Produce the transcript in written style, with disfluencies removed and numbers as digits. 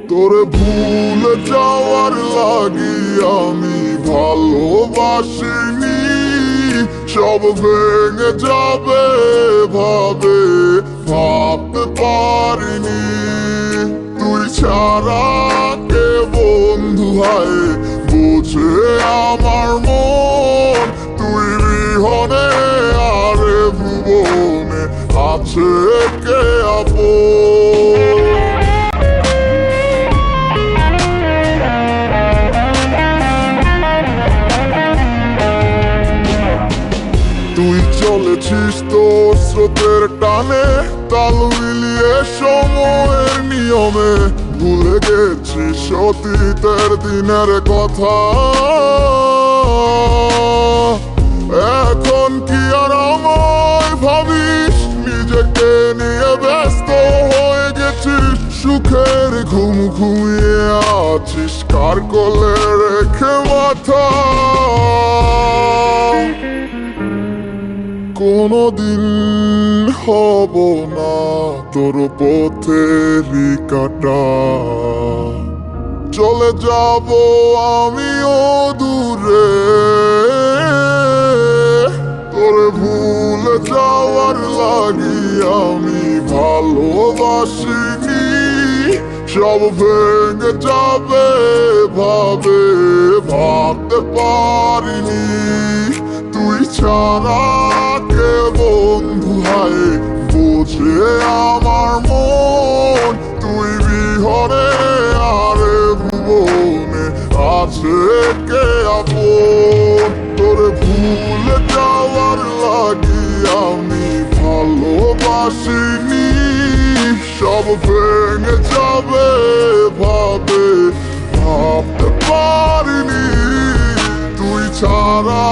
তোরে ভুলে যাওয়ার লাগি আমি ভালোবাসিনি, সব ভেঙে যাবে ভাবে ভাবতে পারিনি। তুই ছাড়া কে বন্ধু হয় বুঝে আমার মন, তুই বিহনে আরে ভুবনে আছে কে আপন। তুই চলেছিস তোর স্রোতের টানে, তাল মিলিয়ে সময়ের নিয়মে, ভুলে গেছিস অতীতের দিনের কথা। এখন কি আর আমায় ভাবিস, নিজেকে নিয়ে ব্যস্ত হয়ে গেছিস, সুখের ঘুম ঘুমিয়ে আছিস কার কোলে রেখে মাথা। কোনদিন হব না তোর পথেরই কাটা, চলে যাব আমিও দূরে, তোরে ভুলে যাওয়ার লাগি আমি ভালোবাসিনি, সব ভেঙে যাবে ভাবে ভাবতে পারিনি। তুই ছাড়া কে বন্ধু হয় বুঝে আমার মন, তুই বিহনে আরে ভুবনে আছে কে আপন। তোরে ভুলে যাওয়ার লাগি আমি ভালোবাসিনি, সব ভেঙে যাবে ভাবে ভাবতে পারিনি। তুই ছাড়া